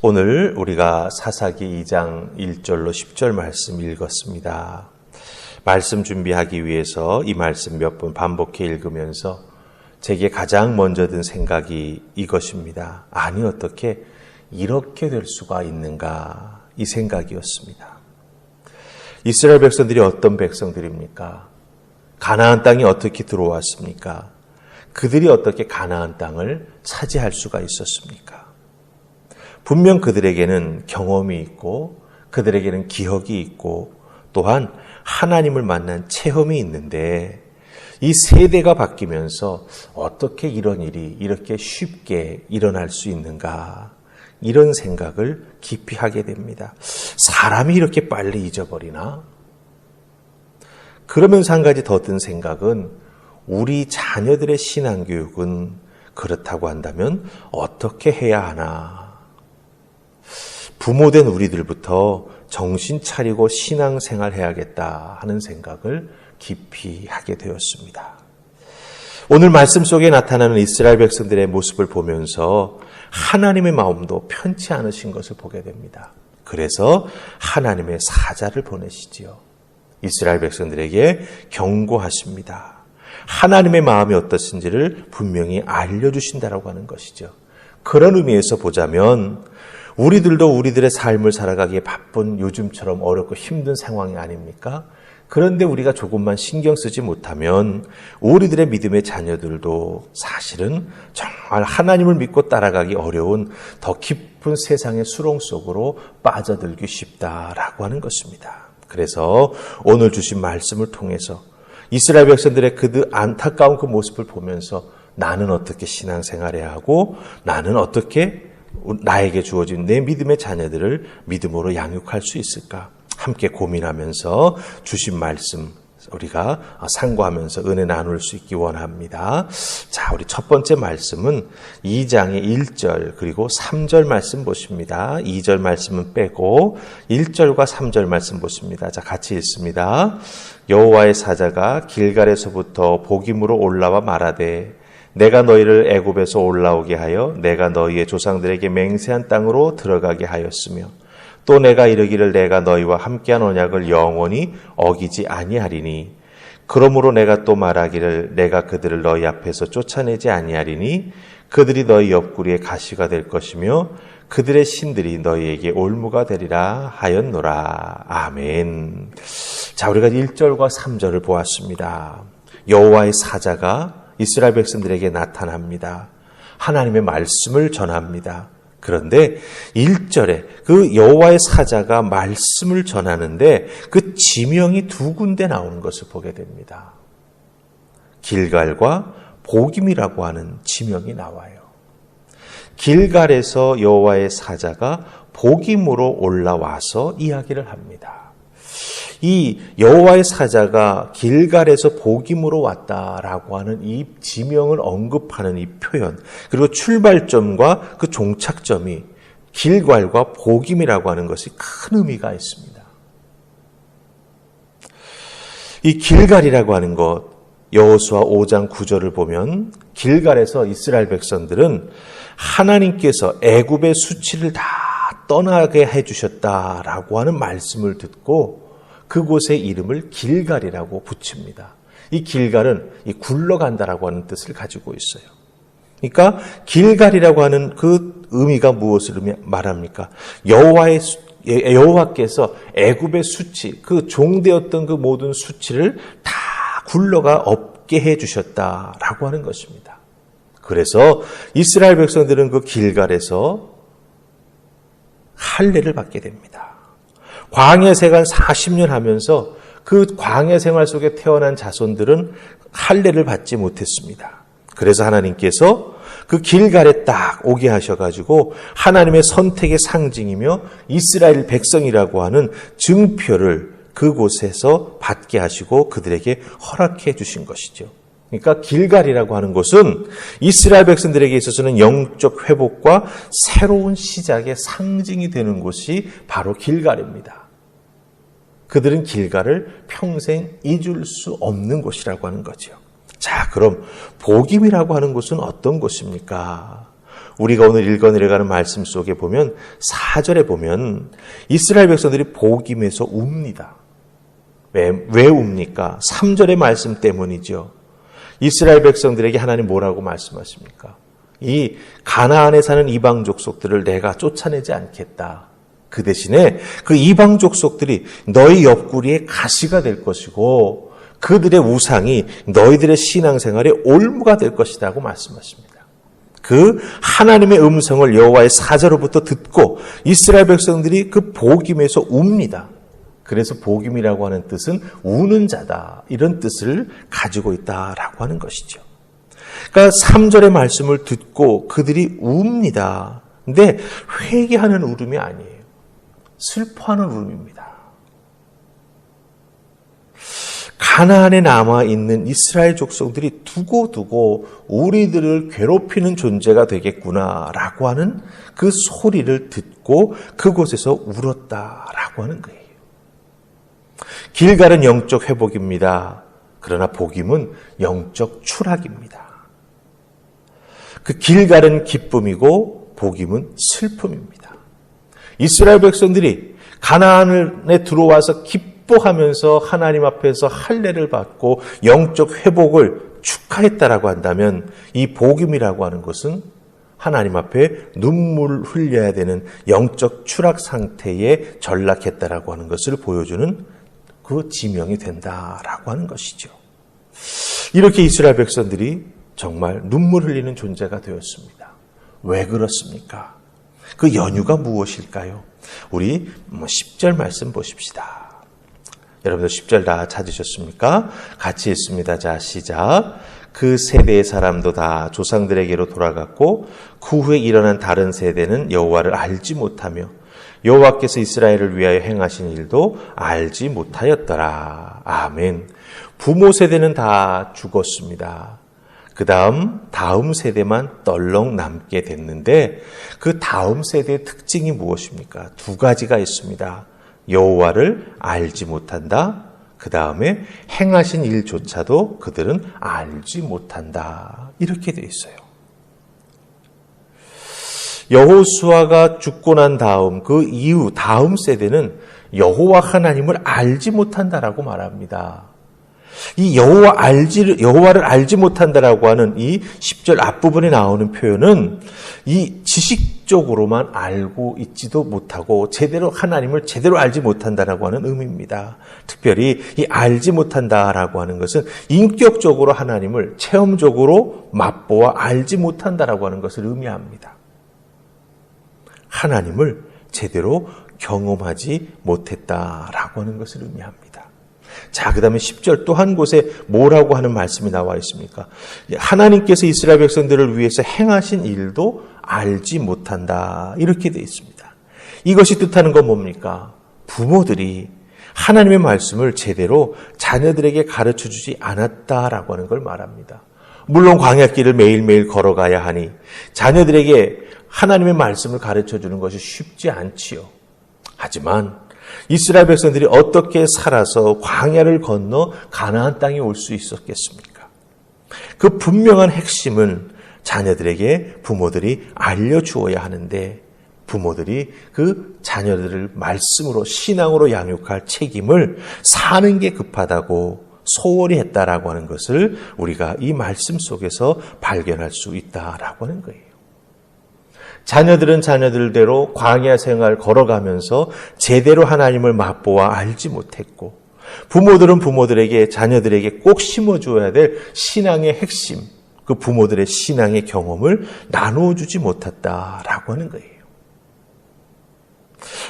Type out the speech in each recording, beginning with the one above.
오늘 우리가 사사기 2장 1절로 10절 말씀 읽었습니다. 말씀 준비하기 위해서 이 말씀 몇 번 반복해 읽으면서 제게 가장 먼저 든 생각이 이것입니다. 아니, 어떻게 이렇게 될 수가 있는가, 이 생각이었습니다. 이스라엘 백성들이 어떤 백성들입니까? 가나안 땅이 어떻게 들어왔습니까? 그들이 어떻게 가나안 땅을 차지할 수가 있었습니까? 분명 그들에게는 경험이 있고 그들에게는 기억이 있고 또한 하나님을 만난 체험이 있는데 이 세대가 바뀌면서 어떻게 이런 일이 이렇게 쉽게 일어날 수 있는가, 이런 생각을 깊이 하게 됩니다. 사람이 이렇게 빨리 잊어버리나? 그러면서 한 가지 더 든 생각은 우리 자녀들의 신앙교육은 그렇다고 한다면 어떻게 해야 하나? 부모된 우리들부터 정신 차리고 신앙생활 해야겠다 하는 생각을 깊이 하게 되었습니다. 오늘 말씀 속에 나타나는 이스라엘 백성들의 모습을 보면서 하나님의 마음도 편치 않으신 것을 보게 됩니다. 그래서 하나님의 사자를 보내시지요. 이스라엘 백성들에게 경고하십니다. 하나님의 마음이 어떠신지를 분명히 알려주신다라고 하는 것이죠. 그런 의미에서 보자면 우리들도 우리들의 삶을 살아가기에 바쁜 요즘처럼 어렵고 힘든 상황이 아닙니까? 그런데 우리가 조금만 신경 쓰지 못하면 우리들의 믿음의 자녀들도 사실은 정말 하나님을 믿고 따라가기 어려운 더 깊은 세상의 수렁 속으로 빠져들기 쉽다라고 하는 것입니다. 그래서 오늘 주신 말씀을 통해서 이스라엘 백성들의 그 안타까운 그 모습을 보면서 나는 어떻게 신앙생활해야 하고 나는 어떻게 나에게 주어진 내 믿음의 자녀들을 믿음으로 양육할 수 있을까? 함께 고민하면서 주신 말씀 우리가 상고하면서 은혜 나눌 수 있기 원합니다. 자, 우리 첫 번째 말씀은 2장의 1절 그리고 3절 말씀 보십니다. 2절 말씀은 빼고 1절과 3절 말씀 보십니다. 자, 같이 읽습니다. 여호와의 사자가 길갈에서부터 복임으로 올라와 말하되 내가 너희를 애굽에서 올라오게 하여 내가 너희의 조상들에게 맹세한 땅으로 들어가게 하였으며 또 내가 이르기를 내가 너희와 함께한 언약을 영원히 어기지 아니하리니 그러므로 내가 또 말하기를 내가 그들을 너희 앞에서 쫓아내지 아니하리니 그들이 너희 옆구리에 가시가 될 것이며 그들의 신들이 너희에게 올무가 되리라 하였노라. 아멘. 자, 우리가 1절과 3절을 보았습니다. 여호와의 사자가 이스라엘 백성들에게 나타납니다. 하나님의 말씀을 전합니다. 그런데 1절에 그 여호와의 사자가 말씀을 전하는데 그 지명이 두 군데 나오는 것을 보게 됩니다. 길갈과 복임이라고 하는 지명이 나와요. 길갈에서 여호와의 사자가 복임으로 올라와서 이야기를 합니다. 이 여호와의 사자가 길갈에서 복임으로 왔다라고 하는 이 지명을 언급하는 이 표현, 그리고 출발점과 그 종착점이 길갈과 복임이라고 하는 것이 큰 의미가 있습니다. 이 길갈이라고 하는 것, 여호수아 5장 9절을 보면 길갈에서 이스라엘 백성들은 하나님께서 애굽의 수치를 다 떠나게 해주셨다라고 하는 말씀을 듣고 그곳의 이름을 길갈이라고 붙입니다. 이 길갈은 이 굴러간다라고 하는 뜻을 가지고 있어요. 그러니까 길갈이라고 하는 그 의미가 무엇을 말합니까? 여호와께서 애굽의 수치, 그 종되었던 그 모든 수치를 다 굴러가 없게 해주셨다라고 하는 것입니다. 그래서 이스라엘 백성들은 그 길갈에서 할례를 받게 됩니다. 광야 생활 40년 하면서 그 광야 생활 속에 태어난 자손들은 할례를 받지 못했습니다. 그래서 하나님께서 그 길갈에 딱 오게 하셔가지고 하나님의 선택의 상징이며 이스라엘 백성이라고 하는 증표를 그곳에서 받게 하시고 그들에게 허락해 주신 것이죠. 그러니까 길갈이라고 하는 곳은 이스라엘 백성들에게 있어서는 영적 회복과 새로운 시작의 상징이 되는 곳이 바로 길갈입니다. 그들은 길갈을 평생 잊을 수 없는 곳이라고 하는 거죠. 자, 그럼 복임이라고 하는 곳은 어떤 곳입니까? 우리가 오늘 읽어내려가는 말씀 속에 보면 4절에 보면 이스라엘 백성들이 복임에서 웁니다. 왜 웁니까? 3절의 말씀 때문이죠. 이스라엘 백성들에게 하나님 뭐라고 말씀하십니까? 이 가나안에 사는 이방 족속들을 내가 쫓아내지 않겠다. 그 대신에 그 이방 족속들이 너희 옆구리에 가시가 될 것이고 그들의 우상이 너희들의 신앙생활에 올무가 될 것이라고 말씀하십니다. 그 하나님의 음성을 여호와의 사자로부터 듣고 이스라엘 백성들이 그 복임에서 웁니다. 그래서 복임이라고 하는 뜻은 우는 자다. 이런 뜻을 가지고 있다라고 하는 것이죠. 그러니까 3절의 말씀을 듣고 그들이 웁니다. 근데 회개하는 울음이 아니에요. 슬퍼하는 울음입니다. 가나안에 남아있는 이스라엘 족속들이 두고두고 우리들을 괴롭히는 존재가 되겠구나라고 하는 그 소리를 듣고 그곳에서 울었다라고 하는 거예요. 길갈은 영적 회복입니다. 그러나 복임은 영적 추락입니다. 그 길갈은 기쁨이고 복임은 슬픔입니다. 이스라엘 백성들이 가나안에 들어와서 기뻐하면서 하나님 앞에서 할례를 받고 영적 회복을 축하했다라고 한다면 이 복임이라고 하는 것은 하나님 앞에 눈물을 흘려야 되는 영적 추락 상태에 전락했다라고 하는 것을 보여주는 그 지명이 된다라고 하는 것이죠. 이렇게 이스라엘 백성들이 정말 눈물 흘리는 존재가 되었습니다. 왜 그렇습니까? 그 연유가 무엇일까요? 우리 10절 말씀 보십시다. 여러분들 10절 다 찾으셨습니까? 같이 읽습니다. 자, 시작. 그 세대의 사람도 다 조상들에게로 돌아갔고 그 후에 일어난 다른 세대는 여호와를 알지 못하며 여호와께서 이스라엘을 위하여 행하신 일도 알지 못하였더라. 아멘. 부모 세대는 다 죽었습니다. 그 다음 세대만 떨렁 남게 됐는데 그 다음 세대의 특징이 무엇입니까? 두 가지가 있습니다. 여호와를 알지 못한다. 그 다음에 행하신 일조차도 그들은 알지 못한다. 이렇게 되어 있어요. 여호수아가 죽고 난 다음 그 이후 다음 세대는 여호와 하나님을 알지 못한다라고 말합니다. 이 여호와를 알지 못한다라고 하는 이 10절 앞부분에 나오는 표현은 이 지식적으로만 알고 있지도 못하고 제대로 하나님을 제대로 알지 못한다라고 하는 의미입니다. 특별히 이 알지 못한다라고 하는 것은 인격적으로 하나님을 체험적으로 맛보아 알지 못한다라고 하는 것을 의미합니다. 하나님을 제대로 경험하지 못했다라고 하는 것을 의미합니다. 자, 그 다음에 10절 또 한 곳에 뭐라고 하는 말씀이 나와 있습니까? 하나님께서 이스라엘 백성들을 위해서 행하신 일도 알지 못한다. 이렇게 되어 있습니다. 이것이 뜻하는 건 뭡니까? 부모들이 하나님의 말씀을 제대로 자녀들에게 가르쳐 주지 않았다라고 하는 걸 말합니다. 물론 광야길을 매일매일 걸어가야 하니 자녀들에게 하나님의 말씀을 가르쳐 주는 것이 쉽지 않지요. 하지만 이스라엘 백성들이 어떻게 살아서 광야를 건너 가나안 땅에 올 수 있었겠습니까? 그 분명한 핵심은 자녀들에게 부모들이 알려주어야 하는데 부모들이 그 자녀들을 말씀으로 신앙으로 양육할 책임을 사는 게 급하다고 소홀히 했다라고 하는 것을 우리가 이 말씀 속에서 발견할 수 있다라고 하는 거예요. 자녀들은 자녀들대로 광야 생활 걸어가면서 제대로 하나님을 맛보아 알지 못했고 부모들은 부모들에게 자녀들에게 꼭 심어줘야 될 신앙의 핵심, 그 부모들의 신앙의 경험을 나누어주지 못했다라고 하는 거예요.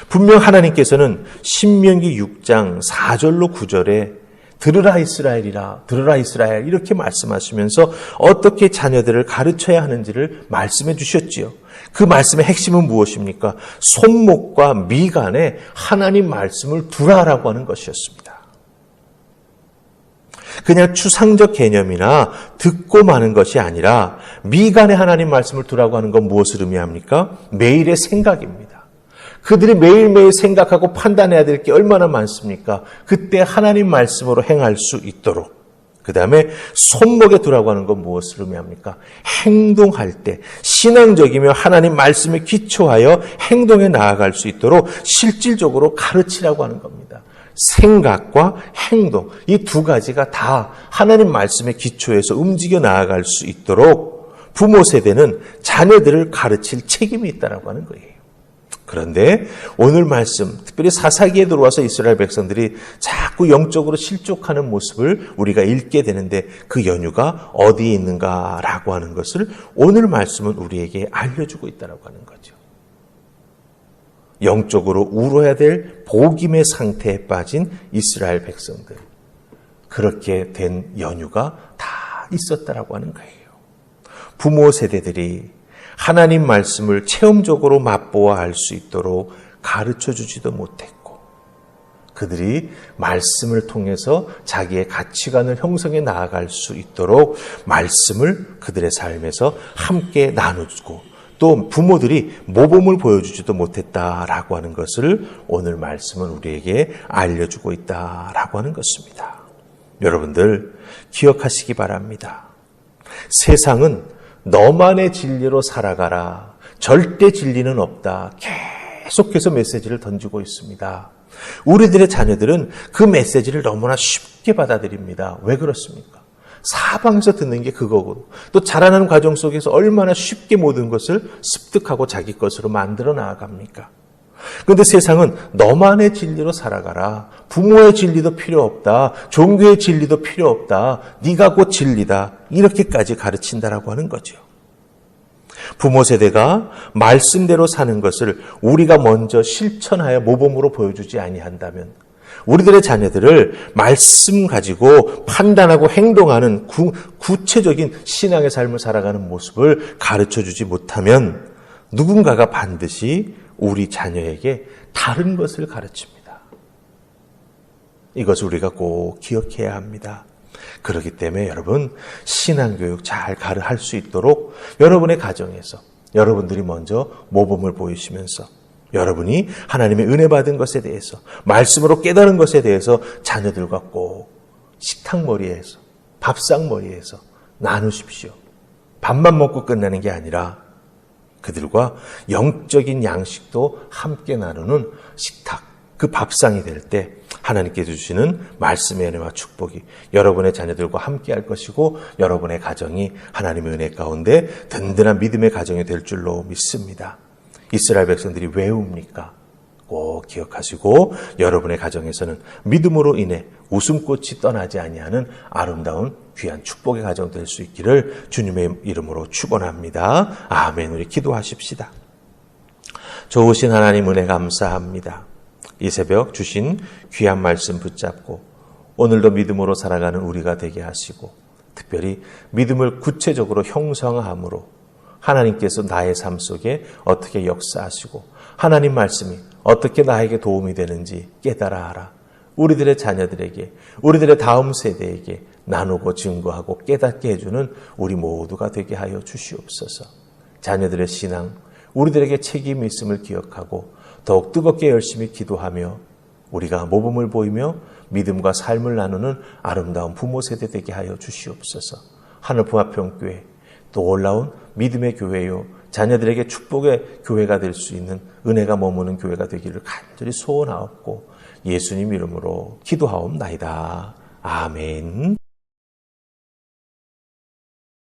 분명 하나님께서는 신명기 6장 4절로 9절에 들으라 이스라엘이라, 들으라 이스라엘 이렇게 말씀하시면서 어떻게 자녀들을 가르쳐야 하는지를 말씀해 주셨지요. 그 말씀의 핵심은 무엇입니까? 손목과 미간에 하나님 말씀을 두라라고 하는 것이었습니다. 그냥 추상적 개념이나 듣고 마는 것이 아니라 미간에 하나님 말씀을 두라고 하는 건 무엇을 의미합니까? 매일의 생각입니다. 그들이 매일매일 생각하고 판단해야 될 게 얼마나 많습니까? 그때 하나님 말씀으로 행할 수 있도록 그 다음에 손목에 두라고 하는 건 무엇을 의미합니까? 행동할 때 신앙적이며 하나님 말씀에 기초하여 행동에 나아갈 수 있도록 실질적으로 가르치라고 하는 겁니다. 생각과 행동, 이 두 가지가 다 하나님 말씀에 기초해서 움직여 나아갈 수 있도록 부모 세대는 자녀들을 가르칠 책임이 있다고 하는 거예요. 그런데 오늘 말씀, 특별히 사사기에 들어와서 이스라엘 백성들이 자꾸 영적으로 실족하는 모습을 우리가 읽게 되는데 그 연유가 어디에 있는가라고 하는 것을 오늘 말씀은 우리에게 알려주고 있다고 하는 거죠. 영적으로 울어야 될 복임의 상태에 빠진 이스라엘 백성들. 그렇게 된 연유가 다 있었다라고 하는 거예요. 부모 세대들이 하나님 말씀을 체험적으로 맛보아 알 수 있도록 가르쳐주지도 못했고 그들이 말씀을 통해서 자기의 가치관을 형성해 나아갈 수 있도록 말씀을 그들의 삶에서 함께 나누고 또 부모들이 모범을 보여주지도 못했다라고 하는 것을 오늘 말씀은 우리에게 알려주고 있다라고 하는 것입니다. 여러분들 기억하시기 바랍니다. 세상은 너만의 진리로 살아가라. 절대 진리는 없다. 계속해서 메시지를 던지고 있습니다. 우리들의 자녀들은 그 메시지를 너무나 쉽게 받아들입니다. 왜 그렇습니까? 사방에서 듣는 게 그거고 또 자라나는 과정 속에서 얼마나 쉽게 모든 것을 습득하고 자기 것으로 만들어 나아갑니까? 그런데 세상은 너만의 진리로 살아가라. 부모의 진리도 필요 없다. 종교의 진리도 필요 없다. 네가 곧 진리다. 이렇게까지 가르친다라고 하는 거죠. 부모 세대가 말씀대로 사는 것을 우리가 먼저 실천하여 모범으로 보여주지 아니한다면 우리들의 자녀들을 말씀 가지고 판단하고 행동하는 구체적인 신앙의 삶을 살아가는 모습을 가르쳐주지 못하면 누군가가 반드시 우리 자녀에게 다른 것을 가르칩니다. 이것을 우리가 꼭 기억해야 합니다. 그렇기 때문에 여러분 신앙교육 잘 할 수 있도록 여러분의 가정에서 여러분들이 먼저 모범을 보이시면서 여러분이 하나님의 은혜 받은 것에 대해서 말씀으로 깨달은 것에 대해서 자녀들과 꼭 식탁머리에서 밥상머리에서 나누십시오. 밥만 먹고 끝나는 게 아니라 그들과 영적인 양식도 함께 나누는 식탁, 그 밥상이 될 때 하나님께서 주시는 말씀의 은혜와 축복이 여러분의 자녀들과 함께 할 것이고 여러분의 가정이 하나님의 은혜 가운데 든든한 믿음의 가정이 될 줄로 믿습니다. 이스라엘 백성들이 왜 웁니까? 꼭 기억하시고 여러분의 가정에서는 믿음으로 인해 웃음꽃이 떠나지 아니하는 아름다운 귀한 축복의 가정 될 수 있기를 주님의 이름으로 축원합니다. 아멘. 우리 기도하십시다. 좋으신 하나님 은혜 감사합니다. 이 새벽 주신 귀한 말씀 붙잡고 오늘도 믿음으로 살아가는 우리가 되게 하시고 특별히 믿음을 구체적으로 형성함으로 하나님께서 나의 삶 속에 어떻게 역사하시고 하나님 말씀이 어떻게 나에게 도움이 되는지 깨달아 알아 우리들의 자녀들에게 우리들의 다음 세대에게 나누고 증거하고 깨닫게 해주는 우리 모두가 되게 하여 주시옵소서. 자녀들의 신앙 우리들에게 책임이 있음을 기억하고 더욱 뜨겁게 열심히 기도하며 우리가 모범을 보이며 믿음과 삶을 나누는 아름다운 부모 세대 되게 하여 주시옵소서. 하늘풍화평교회 놀라운 믿음의 교회요 자녀들에게 축복의 교회가 될 수 있는 은혜가 머무는 교회가 되기를 간절히 소원하옵고 예수님 이름으로 기도하옵나이다. 아멘.